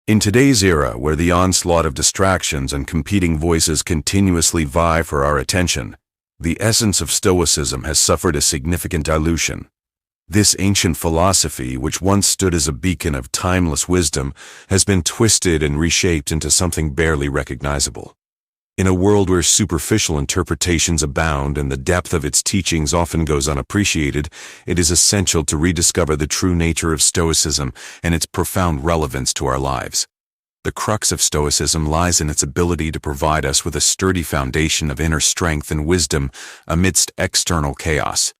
In today's era, where the onslaught of distractions and competing voices continuously vie for our attention, the essence of Stoicism has suffered a significant dilution. This ancient philosophy, which once stood as a beacon of timeless wisdom, has been twisted and reshaped into something barely recognizable. In a world where superficial interpretations abound and the depth of its teachings often goes unappreciated, it is essential to rediscover the true nature of Stoicism and its profound relevance to our lives. The crux of Stoicism lies in its ability to provide us with a sturdy foundation of inner strength and wisdom amidst external chaos.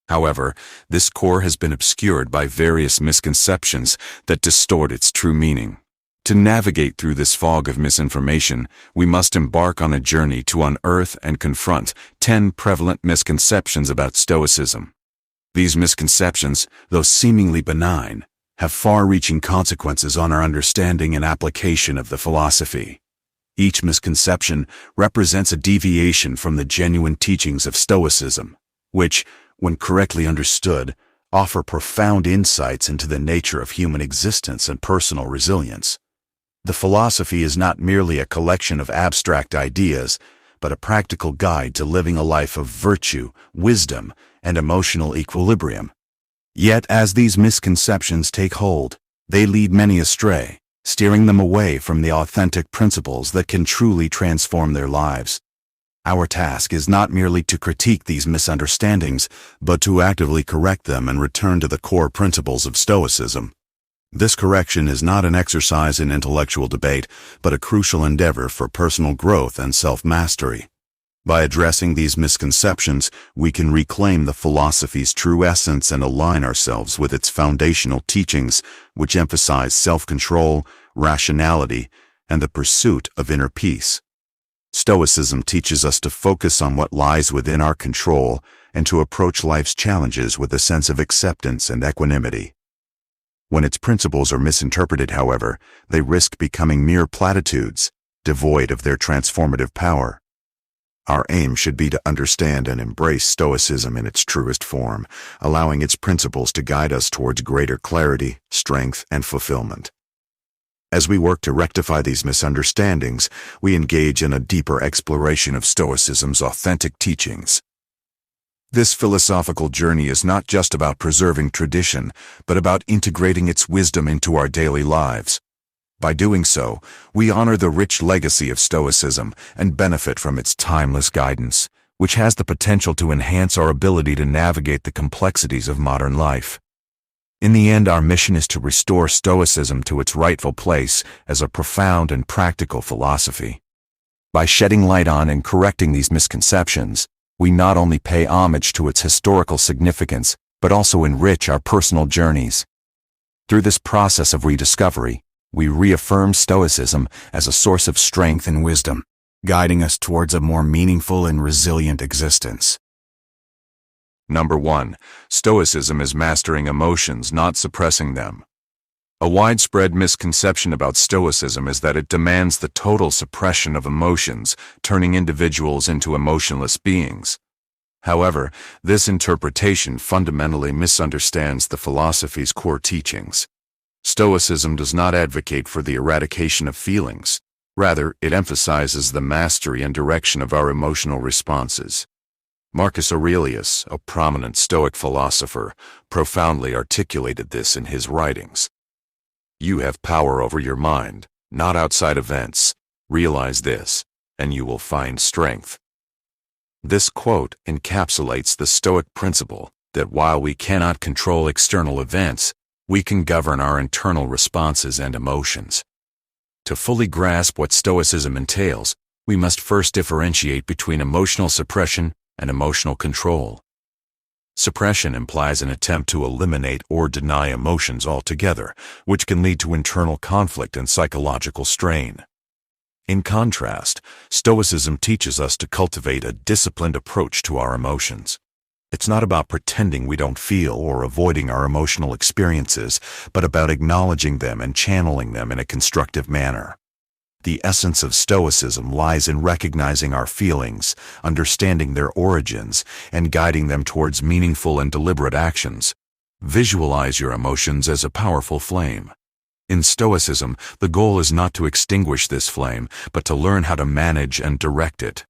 However, this core has been obscured by various misconceptions that distort its true meaning. To navigate through this fog of misinformation, we must embark on a journey to unearth and confront 10 prevalent misconceptions about Stoicism. These misconceptions, though seemingly benign, have far-reaching consequences on our understanding and application of the philosophy. Each misconception represents a deviation from the genuine teachings of Stoicism, which, when correctly understood, offer profound insights into the nature of human existence and personal resilience. The philosophy is not merely a collection of abstract ideas, but a practical guide to living a life of virtue, wisdom, and emotional equilibrium. Yet, as these misconceptions take hold, they lead many astray, steering them away from the authentic principles that can truly transform their lives. Our task is not merely to critique these misunderstandings, but to actively correct them and return to the core principles of Stoicism. This correction is not an exercise in intellectual debate, but a crucial endeavor for personal growth and self-mastery. By addressing these misconceptions, we can reclaim the philosophy's true essence and align ourselves with its foundational teachings, which emphasize self-control, rationality, and the pursuit of inner peace. Stoicism teaches us to focus on what lies within our control and to approach life's challenges with a sense of acceptance and equanimity. When its principles are misinterpreted, however, they risk becoming mere platitudes, devoid of their transformative power. Our aim should be to understand and embrace Stoicism in its truest form, allowing its principles to guide us towards greater clarity, strength, and fulfillment. As we work to rectify these misunderstandings, we engage in a deeper exploration of Stoicism's authentic teachings. This philosophical journey is not just about preserving tradition, but about integrating its wisdom into our daily lives. By doing so, we honor the rich legacy of Stoicism and benefit from its timeless guidance, which has the potential to enhance our ability to navigate the complexities of modern life. In the end, our mission is to restore Stoicism to its rightful place as a profound and practical philosophy. By shedding light on and correcting these misconceptions, we not only pay homage to its historical significance, but also enrich our personal journeys. Through this process of rediscovery, we reaffirm Stoicism as a source of strength and wisdom, guiding us towards a more meaningful and resilient existence. Number 1. Stoicism is mastering emotions, not suppressing them. A widespread misconception about Stoicism is that it demands the total suppression of emotions, turning individuals into emotionless beings. However, this interpretation fundamentally misunderstands the philosophy's core teachings. Stoicism does not advocate for the eradication of feelings. Rather, it emphasizes the mastery and direction of our emotional responses. Marcus Aurelius, a prominent Stoic philosopher, profoundly articulated this in his writings. You have power over your mind, not outside events. Realize this, and you will find strength. This quote encapsulates the Stoic principle that while we cannot control external events, we can govern our internal responses and emotions. To fully grasp what Stoicism entails, we must first differentiate between emotional suppression and emotional control. Suppression implies an attempt to eliminate or deny emotions altogether, which can lead to internal conflict and psychological strain. In contrast, Stoicism teaches us to cultivate a disciplined approach to our emotions. It's not about pretending we don't feel or avoiding our emotional experiences, but about acknowledging them and channeling them in a constructive manner. The essence of Stoicism lies in recognizing our feelings, understanding their origins, and guiding them towards meaningful and deliberate actions. Visualize your emotions as a powerful flame. In Stoicism, the goal is not to extinguish this flame, but to learn how to manage and direct it.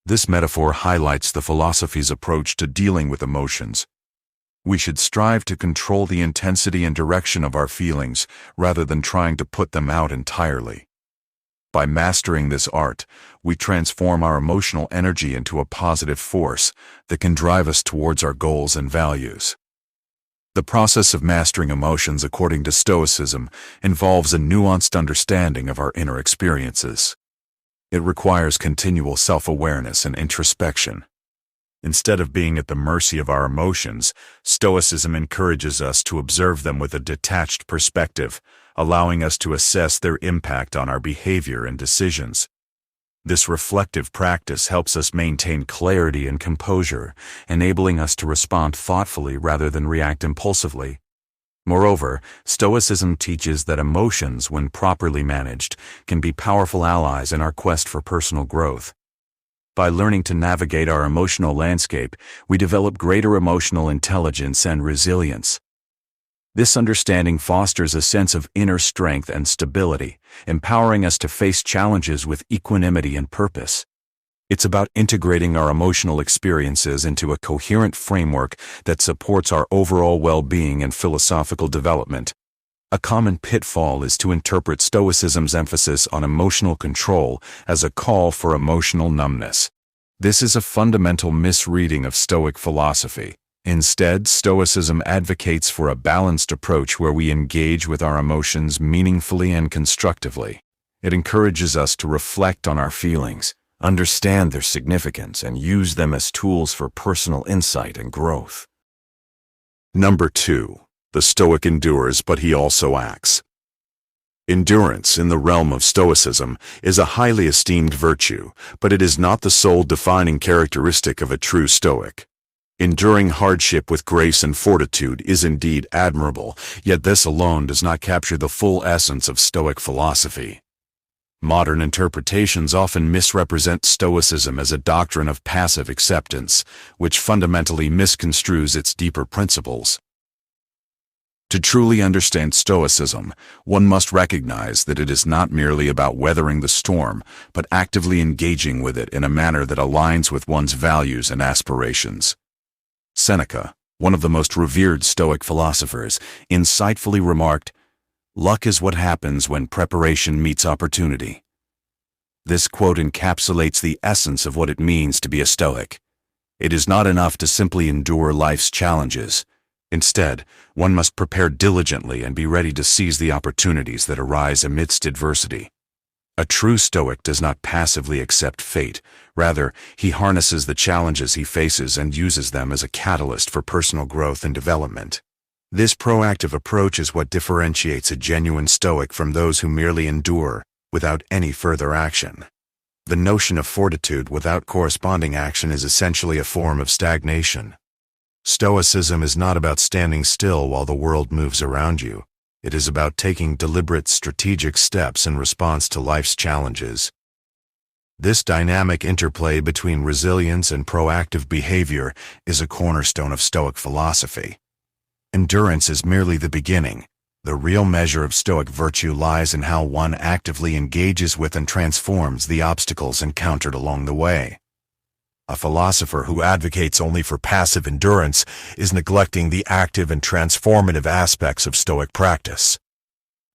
This metaphor highlights the philosophy's approach to dealing with emotions. We should strive to control the intensity and direction of our feelings rather than trying to put them out entirely. By mastering this art, we transform our emotional energy into a positive force that can drive us towards our goals and values. The process of mastering emotions, according to Stoicism, involves a nuanced understanding of our inner experiences. It requires continual self-awareness and introspection. Instead of being at the mercy of our emotions, Stoicism encourages us to observe them with a detached perspective, allowing us to assess their impact on our behavior and decisions. This reflective practice helps us maintain clarity and composure, enabling us to respond thoughtfully rather than react impulsively. Moreover, Stoicism teaches that emotions, when properly managed, can be powerful allies in our quest for personal growth. By learning to navigate our emotional landscape, we develop greater emotional intelligence and resilience. This understanding fosters a sense of inner strength and stability, empowering us to face challenges with equanimity and purpose. It's about integrating our emotional experiences into a coherent framework that supports our overall well-being and philosophical development. A common pitfall is to interpret Stoicism's emphasis on emotional control as a call for emotional numbness. This is a fundamental misreading of Stoic philosophy. Instead, Stoicism advocates for a balanced approach where we engage with our emotions meaningfully and constructively. It encourages us to reflect on our feelings, understand their significance, and use them as tools for personal insight and growth. Number 2. The Stoic endures, but he also acts. Endurance, in the realm of Stoicism, is a highly esteemed virtue, but it is not the sole defining characteristic of a true Stoic. Enduring hardship with grace and fortitude is indeed admirable, yet this alone does not capture the full essence of Stoic philosophy. Modern interpretations often misrepresent Stoicism as a doctrine of passive acceptance, which fundamentally misconstrues its deeper principles. To truly understand Stoicism, one must recognize that it is not merely about weathering the storm, but actively engaging with it in a manner that aligns with one's values and aspirations. Seneca, one of the most revered Stoic philosophers, insightfully remarked, "Luck is what happens when preparation meets opportunity." This quote encapsulates the essence of what it means to be a Stoic. It is not enough to simply endure life's challenges. Instead, one must prepare diligently and be ready to seize the opportunities that arise amidst adversity. A true Stoic does not passively accept fate. Rather, he harnesses the challenges he faces and uses them as a catalyst for personal growth and development. This proactive approach is what differentiates a genuine Stoic from those who merely endure without any further action. The notion of fortitude without corresponding action is essentially a form of stagnation. Stoicism is not about standing still while the world moves around you. It is about taking deliberate, strategic steps in response to life's challenges. This dynamic interplay between resilience and proactive behavior is a cornerstone of Stoic philosophy. Endurance is merely the beginning. The real measure of Stoic virtue lies in how one actively engages with and transforms the obstacles encountered along the way. A philosopher who advocates only for passive endurance is neglecting the active and transformative aspects of Stoic practice.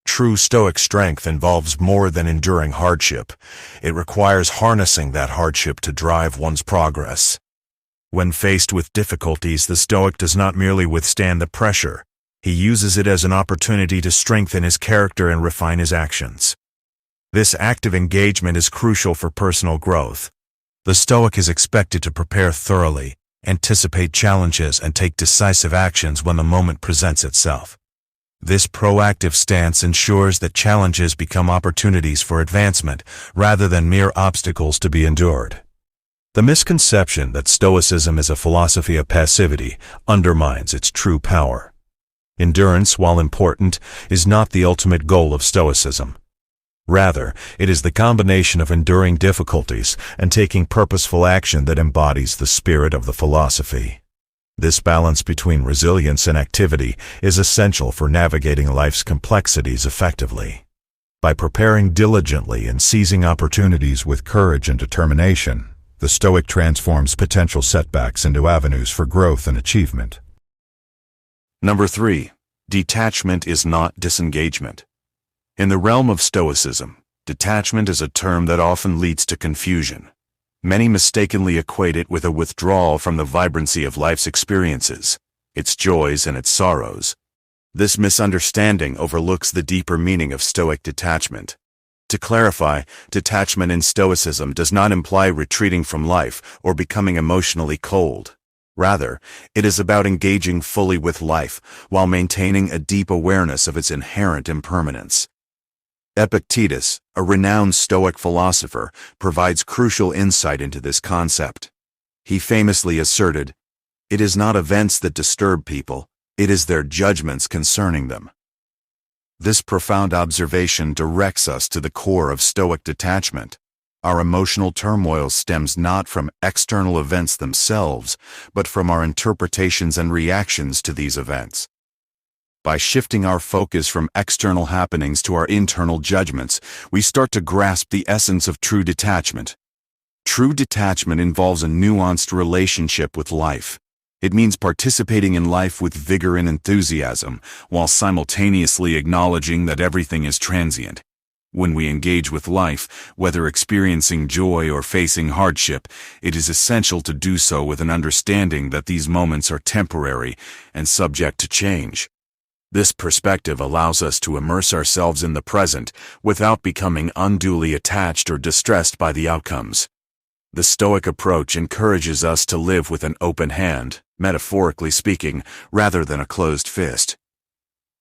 True Stoic strength involves more than enduring hardship. It requires harnessing that hardship to drive one's progress. When faced with difficulties, the Stoic does not merely withstand the pressure. He uses it as an opportunity to strengthen his character and refine his actions. This active engagement is crucial for personal growth. The Stoic is expected to prepare thoroughly, anticipate challenges, and take decisive actions when the moment presents itself. This proactive stance ensures that challenges become opportunities for advancement rather than mere obstacles to be endured. The misconception that Stoicism is a philosophy of passivity undermines its true power. Endurance, while important, is not the ultimate goal of Stoicism. Rather, it is the combination of enduring difficulties and taking purposeful action that embodies the spirit of the philosophy. This balance between resilience and activity is essential for navigating life's complexities effectively. By preparing diligently and seizing opportunities with courage and determination, the Stoic transforms potential setbacks into avenues for growth and achievement. Number 3. Detachment is not disengagement. In the realm of Stoicism, detachment is a term that often leads to confusion. Many mistakenly equate it with a withdrawal from the vibrancy of life's experiences, its joys and its sorrows. This misunderstanding overlooks the deeper meaning of Stoic detachment. To clarify, detachment in Stoicism does not imply retreating from life or becoming emotionally cold. Rather, it is about engaging fully with life while maintaining a deep awareness of its inherent impermanence. Epictetus, a renowned Stoic philosopher, provides crucial insight into this concept. He famously asserted, "It is not events that disturb people, it is their judgments concerning them." This profound observation directs us to the core of Stoic detachment. Our emotional turmoil stems not from external events themselves, but from our interpretations and reactions to these events. By shifting our focus from external happenings to our internal judgments, we start to grasp the essence of true detachment. True detachment involves a nuanced relationship with life. It means participating in life with vigor and enthusiasm, while simultaneously acknowledging that everything is transient. When we engage with life, whether experiencing joy or facing hardship, it is essential to do so with an understanding that these moments are temporary and subject to change. This perspective allows us to immerse ourselves in the present without becoming unduly attached or distressed by the outcomes. The Stoic approach encourages us to live with an open hand, metaphorically speaking, rather than a closed fist.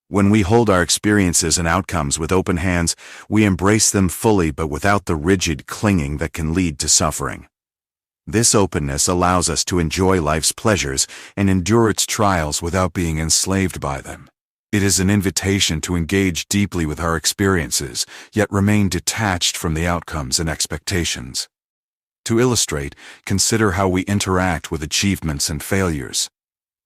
When we hold our experiences and outcomes with open hands, we embrace them fully but without the rigid clinging that can lead to suffering. This openness allows us to enjoy life's pleasures and endure its trials without being enslaved by them. It is an invitation to engage deeply with our experiences, yet remain detached from the outcomes and expectations. To illustrate, consider how we interact with achievements and failures.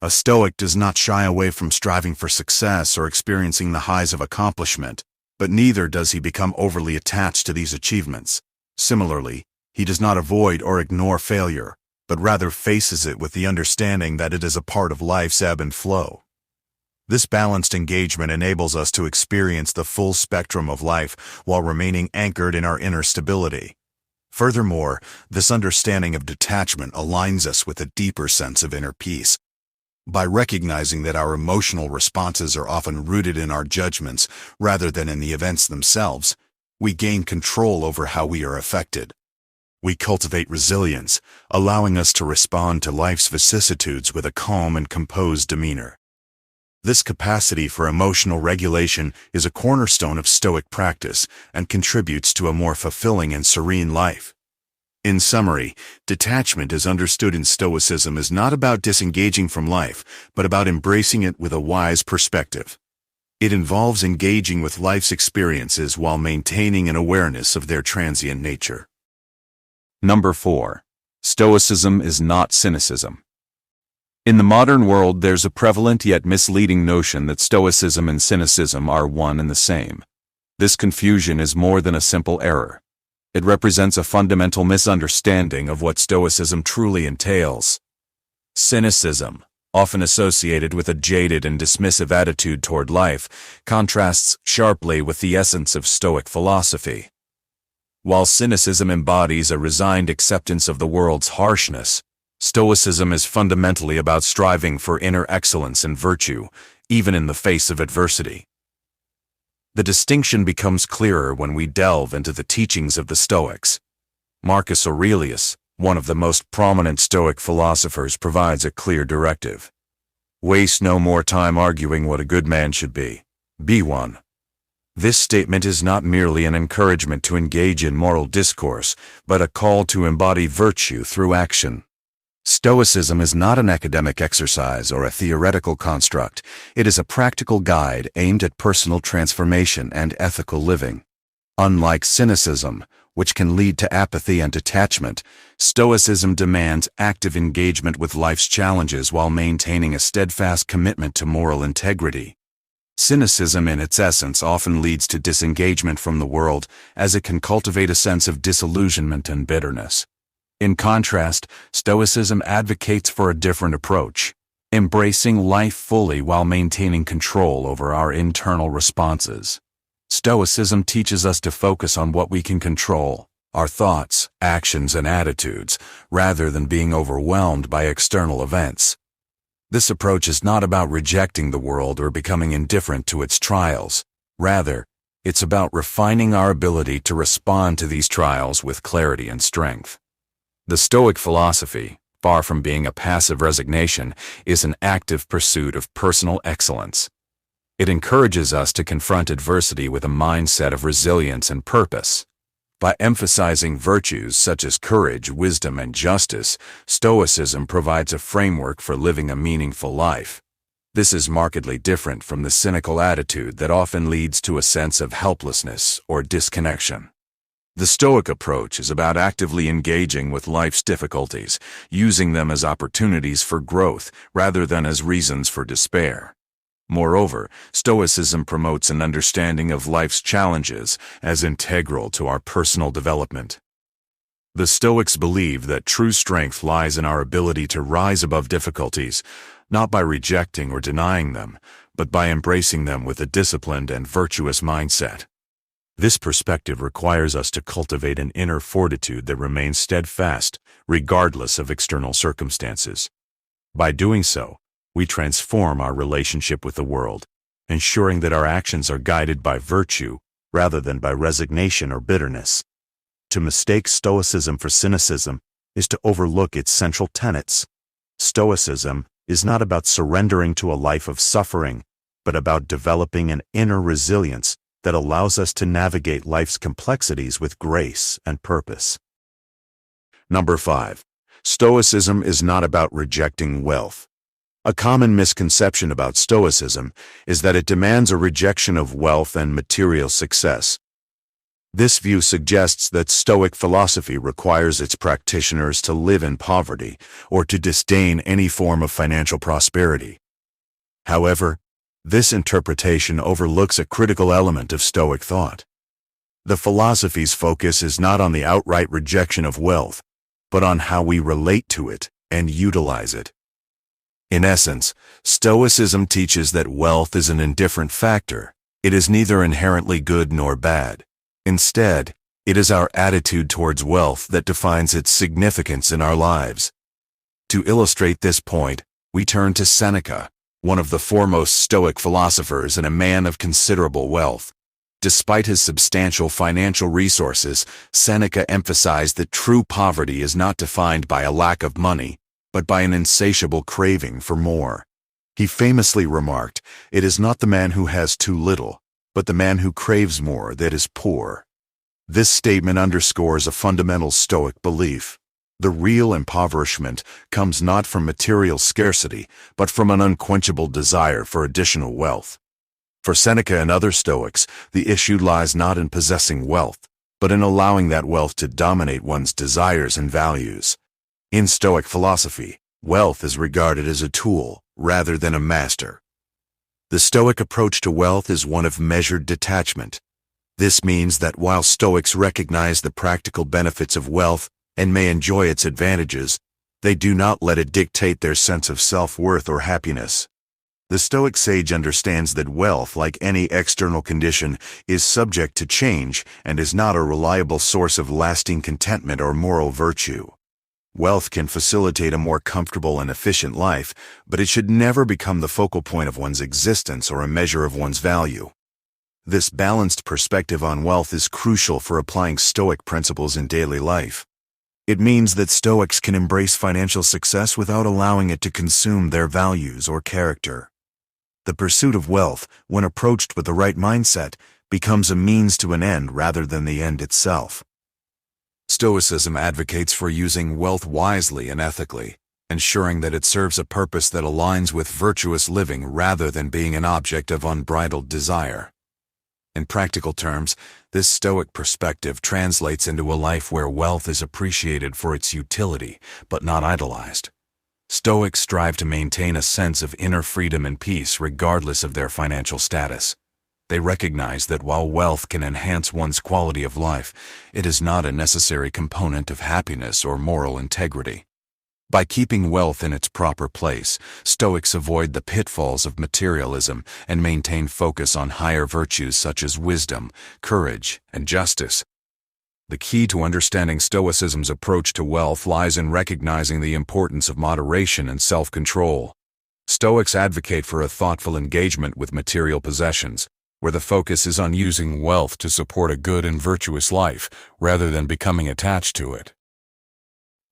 A Stoic does not shy away from striving for success or experiencing the highs of accomplishment, but neither does he become overly attached to these achievements. Similarly, he does not avoid or ignore failure, but rather faces it with the understanding that it is a part of life's ebb and flow. This balanced engagement enables us to experience the full spectrum of life while remaining anchored in our inner stability. Furthermore, this understanding of detachment aligns us with a deeper sense of inner peace. By recognizing that our emotional responses are often rooted in our judgments rather than in the events themselves, we gain control over how we are affected. We cultivate resilience, allowing us to respond to life's vicissitudes with a calm and composed demeanor. This capacity for emotional regulation is a cornerstone of Stoic practice and contributes to a more fulfilling and serene life. In summary, detachment as understood in Stoicism is not about disengaging from life, but about embracing it with a wise perspective. It involves engaging with life's experiences while maintaining an awareness of their transient nature. Number 4. Stoicism is not cynicism. In the modern world, there's a prevalent yet misleading notion that Stoicism and cynicism are one and the same. This confusion is more than a simple error. It represents a fundamental misunderstanding of what Stoicism truly entails. Cynicism, often associated with a jaded and dismissive attitude toward life, contrasts sharply with the essence of Stoic philosophy. While cynicism embodies a resigned acceptance of the world's harshness, Stoicism is fundamentally about striving for inner excellence and virtue, even in the face of adversity. The distinction becomes clearer when we delve into the teachings of the Stoics. Marcus Aurelius, one of the most prominent Stoic philosophers, provides a clear directive. Waste no more time arguing what a good man should be. Be one. This statement is not merely an encouragement to engage in moral discourse, but a call to embody virtue through action. Stoicism is not an academic exercise or a theoretical construct. It is a practical guide aimed at personal transformation and ethical living. Unlike cynicism, which can lead to apathy and detachment, Stoicism demands active engagement with life's challenges while maintaining a steadfast commitment to moral integrity. Cynicism in its essence often leads to disengagement from the world, as it can cultivate a sense of disillusionment and bitterness. In contrast, Stoicism advocates for a different approach, embracing life fully while maintaining control over our internal responses. Stoicism teaches us to focus on what we can control, our thoughts, actions, and attitudes, rather than being overwhelmed by external events. This approach is not about rejecting the world or becoming indifferent to its trials. Rather, it's about refining our ability to respond to these trials with clarity and strength. The Stoic philosophy, far from being a passive resignation, is an active pursuit of personal excellence. It encourages us to confront adversity with a mindset of resilience and purpose. By emphasizing virtues such as courage, wisdom, and justice, Stoicism provides a framework for living a meaningful life. This is markedly different from the cynical attitude that often leads to a sense of helplessness or disconnection. The Stoic approach is about actively engaging with life's difficulties, using them as opportunities for growth rather than as reasons for despair. Moreover, Stoicism promotes an understanding of life's challenges as integral to our personal development. The Stoics believe that true strength lies in our ability to rise above difficulties, not by rejecting or denying them, but by embracing them with a disciplined and virtuous mindset. This perspective requires us to cultivate an inner fortitude that remains steadfast, regardless of external circumstances. By doing so, we transform our relationship with the world, ensuring that our actions are guided by virtue rather than by resignation or bitterness. To mistake Stoicism for cynicism is to overlook its central tenets. Stoicism is not about surrendering to a life of suffering, but about developing an inner resilience that allows us to navigate life's complexities with grace and purpose. Number 5. Stoicism is not about rejecting wealth. A common misconception about Stoicism is that it demands a rejection of wealth and material success. This view suggests that Stoic philosophy requires its practitioners to live in poverty or to disdain any form of financial prosperity. However, this interpretation overlooks a critical element of Stoic thought. The philosophy's focus is not on the outright rejection of wealth, but on how we relate to it and utilize it. In essence, Stoicism teaches that wealth is an indifferent factor. It is neither inherently good nor bad. Instead, it is our attitude towards wealth that defines its significance in our lives. To illustrate this point, we turn to Seneca, one of the foremost Stoic philosophers and a man of considerable wealth. Despite his substantial financial resources, Seneca emphasized that true poverty is not defined by a lack of money, but by an insatiable craving for more. He famously remarked, "It is not the man who has too little, but the man who craves more that is poor." This statement underscores a fundamental Stoic belief. The real impoverishment comes not from material scarcity, but from an unquenchable desire for additional wealth. For Seneca and other Stoics, the issue lies not in possessing wealth, but in allowing that wealth to dominate one's desires and values. In Stoic philosophy, wealth is regarded as a tool rather than a master. The Stoic approach to wealth is one of measured detachment. This means that while Stoics recognize the practical benefits of wealth and may enjoy its advantages, they do not let it dictate their sense of self-worth or happiness. The Stoic sage understands that wealth, like any external condition, is subject to change and is not a reliable source of lasting contentment or moral virtue. Wealth can facilitate a more comfortable and efficient life, but it should never become the focal point of one's existence or a measure of one's value. This balanced perspective on wealth is crucial for applying Stoic principles in daily life. It means that Stoics can embrace financial success without allowing it to consume their values or character. The pursuit of wealth, when approached with the right mindset, becomes a means to an end rather than the end itself. Stoicism advocates for using wealth wisely and ethically, ensuring that it serves a purpose that aligns with virtuous living rather than being an object of unbridled desire. In practical terms, This Stoic perspective translates into a life where wealth is appreciated for its utility, but not idolized. Stoics strive to maintain a sense of inner freedom and peace regardless of their financial status. They recognize that while wealth can enhance one's quality of life, it is not a necessary component of happiness or moral integrity. By keeping wealth in its proper place, Stoics avoid the pitfalls of materialism and maintain focus on higher virtues such as wisdom, courage, and justice. The key to understanding Stoicism's approach to wealth lies in recognizing the importance of moderation and self-control. Stoics advocate for a thoughtful engagement with material possessions, where the focus is on using wealth to support a good and virtuous life, rather than becoming attached to it.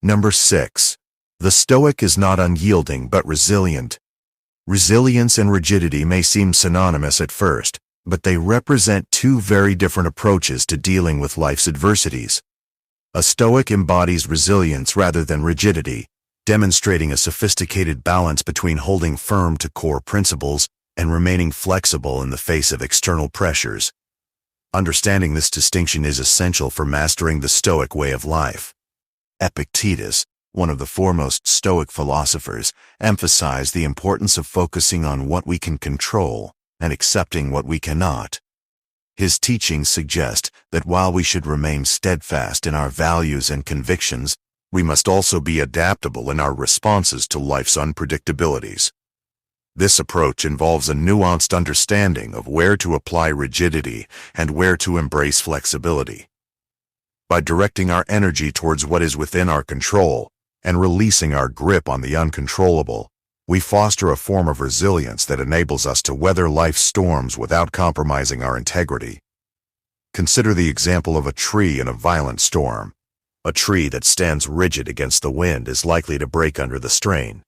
Number 6. The Stoic is not unyielding but resilient. Resilience and rigidity may seem synonymous at first, but they represent two very different approaches to dealing with life's adversities. A Stoic embodies resilience rather than rigidity, demonstrating a sophisticated balance between holding firm to core principles and remaining flexible in the face of external pressures. Understanding this distinction is essential for mastering the Stoic way of life. Epictetus, one of the foremost Stoic philosophers, emphasized the importance of focusing on what we can control and accepting what we cannot. His teachings suggest that while we should remain steadfast in our values and convictions, we must also be adaptable in our responses to life's unpredictabilities. This approach involves a nuanced understanding of where to apply rigidity and where to embrace flexibility. By directing our energy towards what is within our control and releasing our grip on the uncontrollable, we foster a form of resilience that enables us to weather life's storms without compromising our integrity. Consider the example of a tree in a violent storm. A tree that stands rigid against the wind is likely to break under the strain.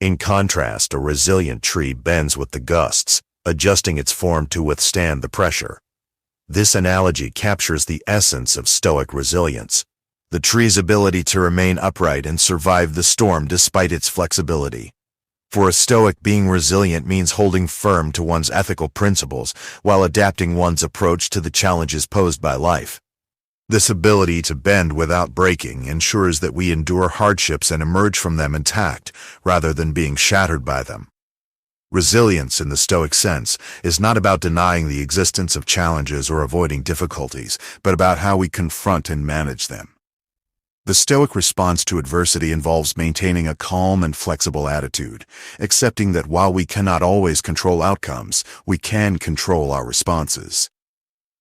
In contrast, a resilient tree bends with the gusts, adjusting its form to withstand the pressure. This analogy captures the essence of Stoic resilience, the tree's ability to remain upright and survive the storm despite its flexibility. For a Stoic, being resilient means holding firm to one's ethical principles while adapting one's approach to the challenges posed by life. This ability to bend without breaking ensures that we endure hardships and emerge from them intact, rather than being shattered by them. Resilience in the Stoic sense is not about denying the existence of challenges or avoiding difficulties, but about how we confront and manage them. The Stoic response to adversity involves maintaining a calm and flexible attitude, accepting that while we cannot always control outcomes, we can control our responses.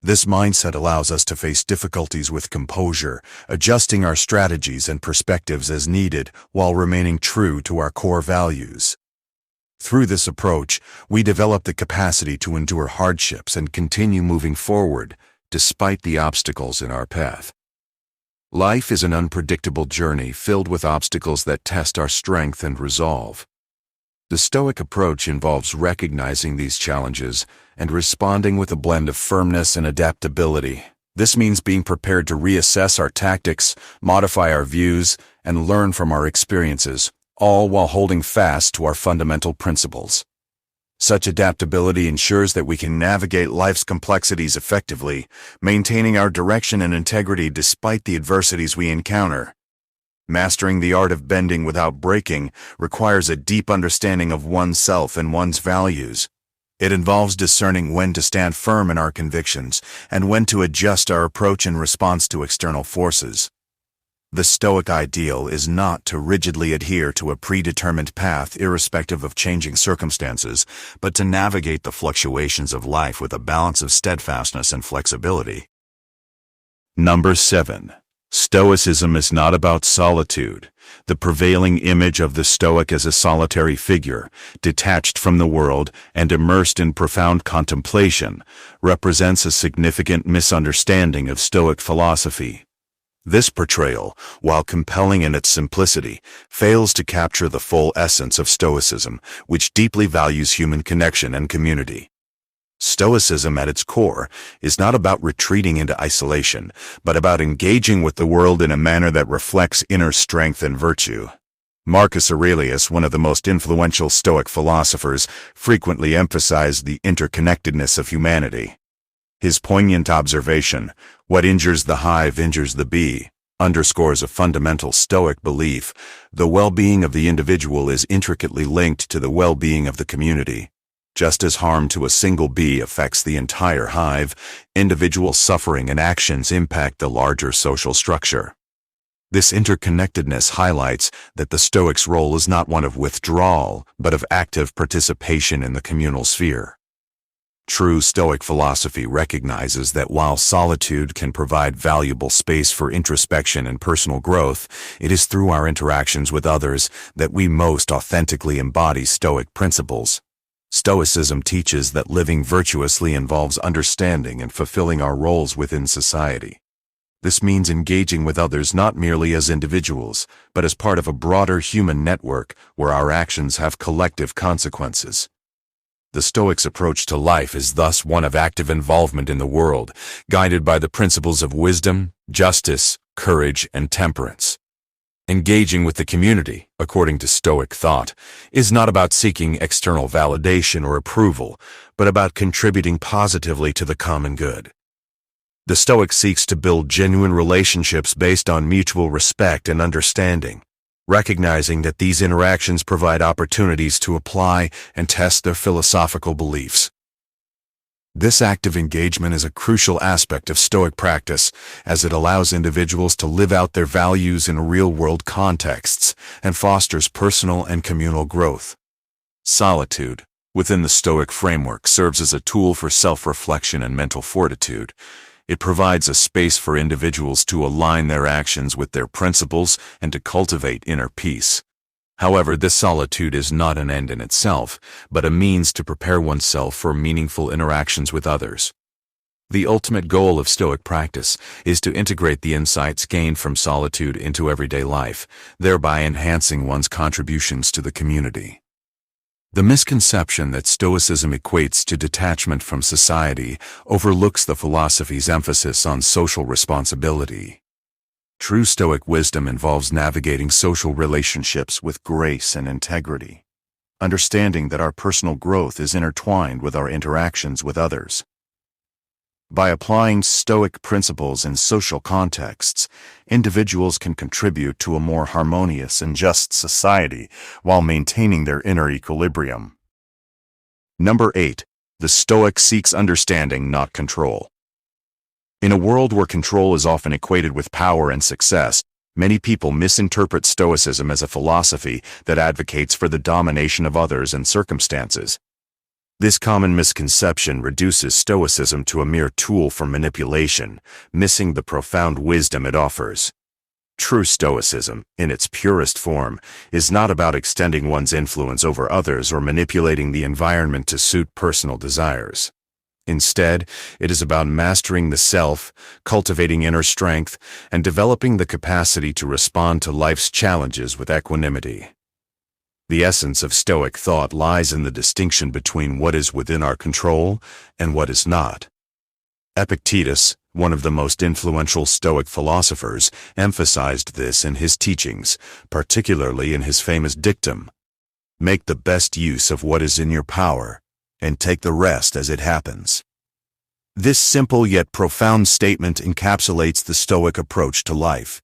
This mindset allows us to face difficulties with composure, adjusting our strategies and perspectives as needed while remaining true to our core values. Through this approach, we develop the capacity to endure hardships and continue moving forward, despite the obstacles in our path. Life is an unpredictable journey filled with obstacles that test our strength and resolve. The Stoic approach involves recognizing these challenges and responding with a blend of firmness and adaptability. This means being prepared to reassess our tactics, modify our views, and learn from our experiences, all while holding fast to our fundamental principles. Such adaptability ensures that we can navigate life's complexities effectively, maintaining our direction and integrity despite the adversities we encounter. Mastering the art of bending without breaking requires a deep understanding of oneself and one's values. It involves discerning when to stand firm in our convictions and when to adjust our approach in response to external forces. The Stoic ideal is not to rigidly adhere to a predetermined path irrespective of changing circumstances, but to navigate the fluctuations of life with a balance of steadfastness and flexibility. Number 7. Stoicism is not about solitude. The prevailing image of the Stoic as a solitary figure, detached from the world and immersed in profound contemplation, represents a significant misunderstanding of Stoic philosophy. This portrayal, while compelling in its simplicity, fails to capture the full essence of Stoicism, which deeply values human connection and community. Stoicism at its core is not about retreating into isolation, but about engaging with the world in a manner that reflects inner strength and virtue. Marcus Aurelius, one of the most influential Stoic philosophers, frequently emphasized the interconnectedness of humanity. His poignant observation, "What injures the hive injures the bee," underscores a fundamental Stoic belief: the well-being of the individual is intricately linked to the well-being of the community. Just as harm to a single bee affects the entire hive, individual suffering and actions impact the larger social structure. This interconnectedness highlights that the Stoic's role is not one of withdrawal, but of active participation in the communal sphere. True Stoic philosophy recognizes that while solitude can provide valuable space for introspection and personal growth, it is through our interactions with others that we most authentically embody Stoic principles. Stoicism teaches that living virtuously involves understanding and fulfilling our roles within society. This means engaging with others not merely as individuals, but as part of a broader human network where our actions have collective consequences. The Stoics' approach to life is thus one of active involvement in the world, guided by the principles of wisdom, justice, courage, and temperance. Engaging with the community, according to Stoic thought, is not about seeking external validation or approval, but about contributing positively to the common good. The Stoic seeks to build genuine relationships based on mutual respect and understanding, recognizing that these interactions provide opportunities to apply and test their philosophical beliefs. This active engagement is a crucial aspect of Stoic practice, as it allows individuals to live out their values in real-world contexts and fosters personal and communal growth. Solitude, within the Stoic framework, serves as a tool for self-reflection and mental fortitude. It provides a space for individuals to align their actions with their principles and to cultivate inner peace. However, this solitude is not an end in itself, but a means to prepare oneself for meaningful interactions with others. The ultimate goal of Stoic practice is to integrate the insights gained from solitude into everyday life, thereby enhancing one's contributions to the community. The misconception that Stoicism equates to detachment from society overlooks the philosophy's emphasis on social responsibility. True Stoic wisdom involves navigating social relationships with grace and integrity, understanding that our personal growth is intertwined with our interactions with others. By applying Stoic principles in social contexts, individuals can contribute to a more harmonious and just society while maintaining their inner equilibrium. Number 8. The Stoic seeks understanding, not control. In a world where control is often equated with power and success, many people misinterpret Stoicism as a philosophy that advocates for the domination of others and circumstances. This common misconception reduces Stoicism to a mere tool for manipulation, missing the profound wisdom it offers. True Stoicism, in its purest form, is not about extending one's influence over others or manipulating the environment to suit personal desires. Instead, it is about mastering the self, cultivating inner strength, and developing the capacity to respond to life's challenges with equanimity. The essence of Stoic thought lies in the distinction between what is within our control and what is not. Epictetus, one of the most influential Stoic philosophers, emphasized this in his teachings, particularly in his famous dictum, "Make the best use of what is in your power, and take the rest as it happens." This simple yet profound statement encapsulates the Stoic approach to life.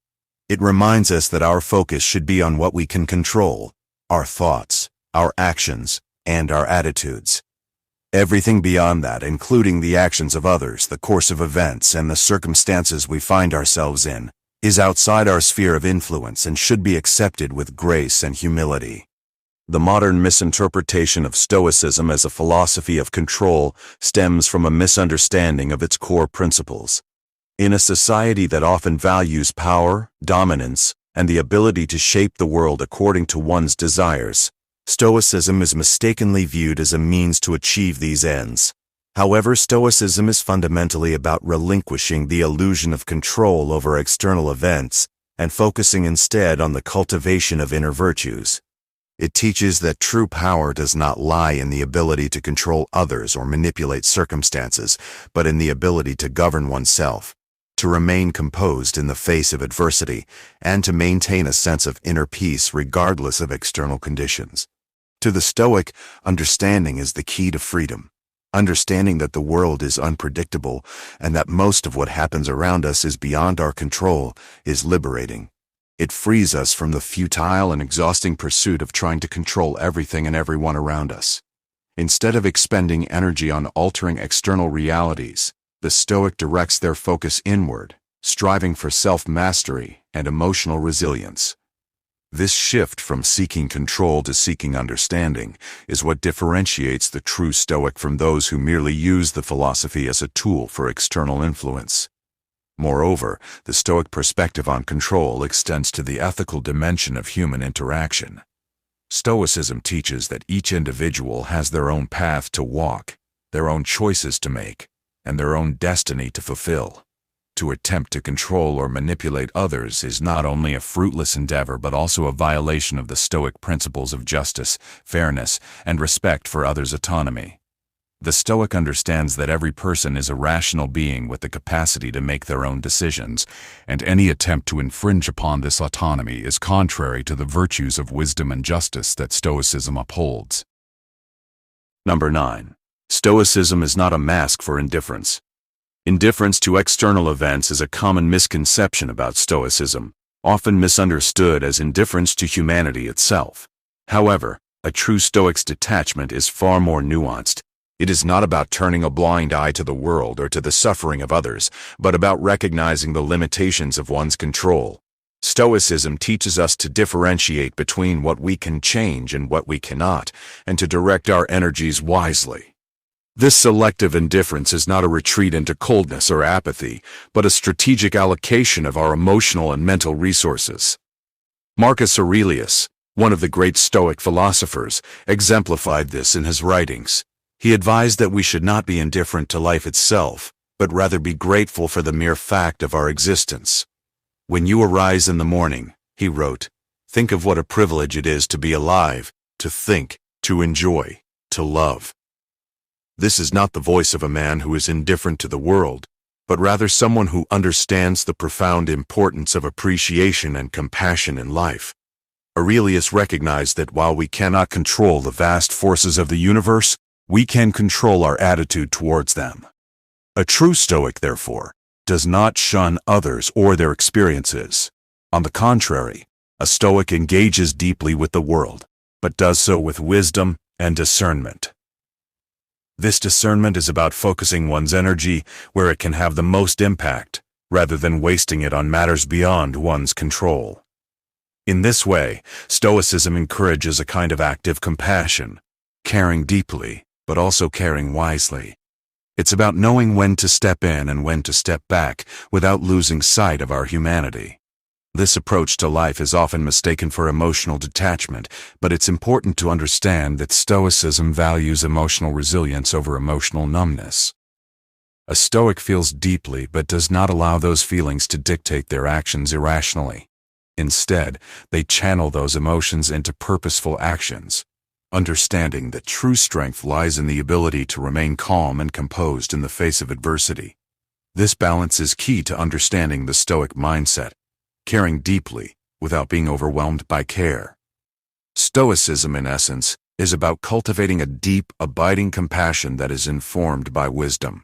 It reminds us that our focus should be on what we can control: our thoughts, our actions, and our attitudes. Everything beyond that, including the actions of others, the course of events, and the circumstances we find ourselves in, is outside our sphere of influence and should be accepted with grace and humility. The modern misinterpretation of Stoicism as a philosophy of control stems from a misunderstanding of its core principles. In a society that often values power, dominance, and the ability to shape the world according to one's desires, Stoicism is mistakenly viewed as a means to achieve these ends. However, Stoicism is fundamentally about relinquishing the illusion of control over external events and focusing instead on the cultivation of inner virtues. It teaches that true power does not lie in the ability to control others or manipulate circumstances, but in the ability to govern oneself, to remain composed in the face of adversity, and to maintain a sense of inner peace regardless of external conditions. To the Stoic, understanding is the key to freedom. Understanding that the world is unpredictable and that most of what happens around us is beyond our control is liberating. It frees us from the futile and exhausting pursuit of trying to control everything and everyone around us. Instead of expending energy on altering external realities, the Stoic directs their focus inward, striving for self-mastery and emotional resilience. This shift from seeking control to seeking understanding is what differentiates the true Stoic from those who merely use the philosophy as a tool for external influence. Moreover, the Stoic perspective on control extends to the ethical dimension of human interaction. Stoicism teaches that each individual has their own path to walk, their own choices to make, and their own destiny to fulfill. To attempt to control or manipulate others is not only a fruitless endeavor but also a violation of the Stoic principles of justice, fairness, and respect for others' autonomy. The Stoic understands that every person is a rational being with the capacity to make their own decisions, and any attempt to infringe upon this autonomy is contrary to the virtues of wisdom and justice that Stoicism upholds. Number 9. Stoicism is not a mask for indifference. Indifference to external events is a common misconception about Stoicism, often misunderstood as indifference to humanity itself. However, a true Stoic's detachment is far more nuanced. It is not about turning a blind eye to the world or to the suffering of others, but about recognizing the limitations of one's control. Stoicism teaches us to differentiate between what we can change and what we cannot, and to direct our energies wisely. This selective indifference is not a retreat into coldness or apathy, but a strategic allocation of our emotional and mental resources. Marcus Aurelius, one of the great Stoic philosophers, exemplified this in his writings. He advised that we should not be indifferent to life itself, but rather be grateful for the mere fact of our existence. When you arise in the morning, he wrote, think of what a privilege it is to be alive, to think, to enjoy, to love. This is not the voice of a man who is indifferent to the world, but rather someone who understands the profound importance of appreciation and compassion in life. Aurelius recognized that while we cannot control the vast forces of the universe, we can control our attitude towards them. A true Stoic, therefore, does not shun others or their experiences. On the contrary, a Stoic engages deeply with the world, but does so with wisdom and discernment. This discernment is about focusing one's energy where it can have the most impact, rather than wasting it on matters beyond one's control. In this way, Stoicism encourages a kind of active compassion, caring deeply, but also caring wisely. It's about knowing when to step in and when to step back without losing sight of our humanity. This approach to life is often mistaken for emotional detachment, but it's important to understand that Stoicism values emotional resilience over emotional numbness. A Stoic feels deeply but does not allow those feelings to dictate their actions irrationally. Instead, they channel those emotions into purposeful actions, understanding that true strength lies in the ability to remain calm and composed in the face of adversity. This balance is key to understanding the Stoic mindset, caring deeply without being overwhelmed by care. Stoicism, in essence, is about cultivating a deep, abiding compassion that is informed by wisdom.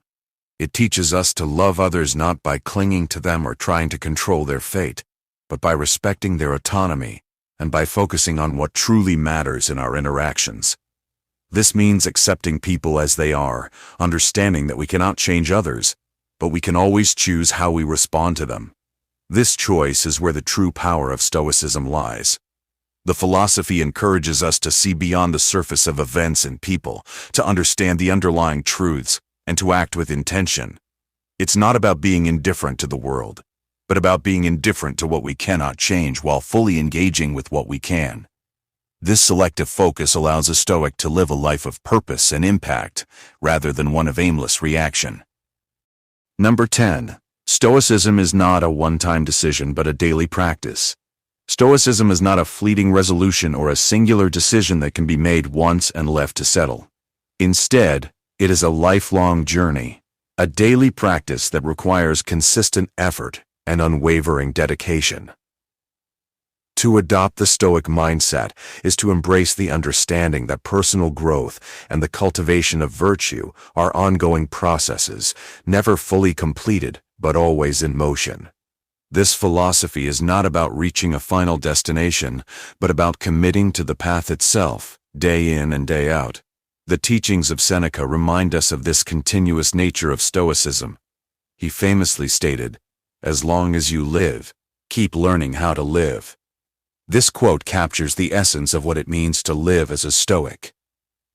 It teaches us to love others not by clinging to them or trying to control their fate, but by respecting their autonomy and by focusing on what truly matters in our interactions. This means accepting people as they are, understanding that we cannot change others, but we can always choose how we respond to them. This choice is where the true power of Stoicism lies. The philosophy encourages us to see beyond the surface of events and people, to understand the underlying truths, and to act with intention. It's not about being indifferent to the world, but about being indifferent to what we cannot change while fully engaging with what we can. This selective focus allows a Stoic to live a life of purpose and impact, rather than one of aimless reaction. Number 10. Stoicism is not a one-time decision but a daily practice. Stoicism is not a fleeting resolution or a singular decision that can be made once and left to settle. Instead, it is a lifelong journey, a daily practice that requires consistent effort and unwavering dedication. To adopt the Stoic mindset is to embrace the understanding that personal growth and the cultivation of virtue are ongoing processes, never fully completed, but always in motion. This philosophy is not about reaching a final destination, but about committing to the path itself, day in and day out. The teachings of Seneca remind us of this continuous nature of Stoicism. He famously stated, "As long as you live, keep learning how to live." This quote captures the essence of what it means to live as a Stoic.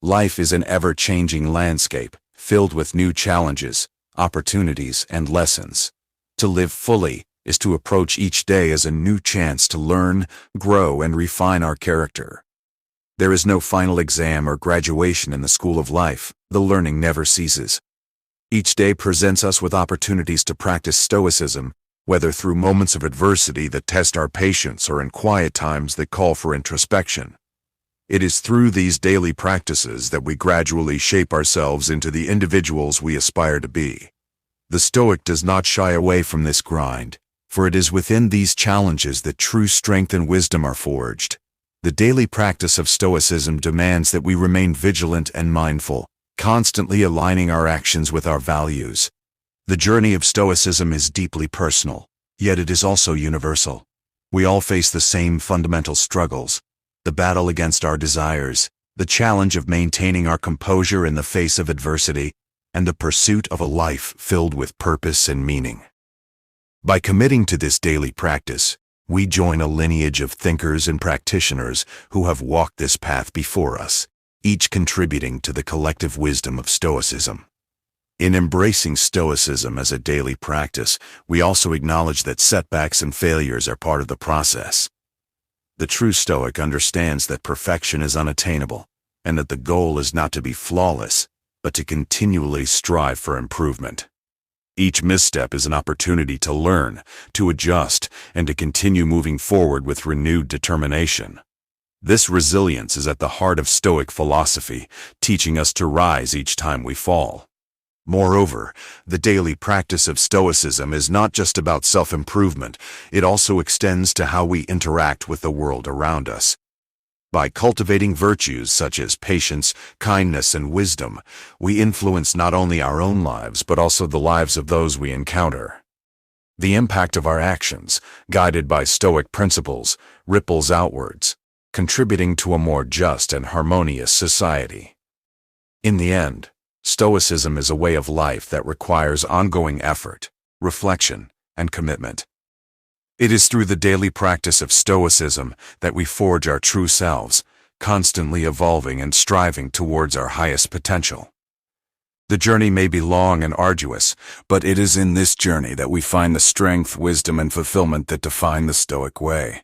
Life is an ever-changing landscape, filled with new challenges, opportunities, and lessons. To live fully is to approach each day as a new chance to learn, grow, and refine our character. There is no final exam or graduation in the school of life. The learning never ceases. Each day presents us with opportunities to practice Stoicism, whether through moments of adversity that test our patience or in quiet times that call for introspection. It is through these daily practices that we gradually shape ourselves into the individuals we aspire to be. The Stoic does not shy away from this grind, for it is within these challenges that true strength and wisdom are forged. The daily practice of Stoicism demands that we remain vigilant and mindful, constantly aligning our actions with our values. The journey of Stoicism is deeply personal, yet it is also universal. We all face the same fundamental struggles: the battle against our desires, the challenge of maintaining our composure in the face of adversity, and the pursuit of a life filled with purpose and meaning. By committing to this daily practice, we join a lineage of thinkers and practitioners who have walked this path before us, each contributing to the collective wisdom of Stoicism. In embracing Stoicism as a daily practice, we also acknowledge that setbacks and failures are part of the process. The true Stoic understands that perfection is unattainable, and that the goal is not to be flawless, but to continually strive for improvement. Each misstep is an opportunity to learn, to adjust, and to continue moving forward with renewed determination. This resilience is at the heart of Stoic philosophy, teaching us to rise each time we fall. Moreover, the daily practice of Stoicism is not just about self-improvement, it also extends to how we interact with the world around us. By cultivating virtues such as patience, kindness, and wisdom, we influence not only our own lives but also the lives of those we encounter. The impact of our actions, guided by Stoic principles, ripples outwards, contributing to a more just and harmonious society. In the end, Stoicism is a way of life that requires ongoing effort, reflection, and commitment. It is through the daily practice of Stoicism that we forge our true selves, constantly evolving and striving towards our highest potential. The journey may be long and arduous, but it is in this journey that we find the strength, wisdom, and fulfillment that define the Stoic way.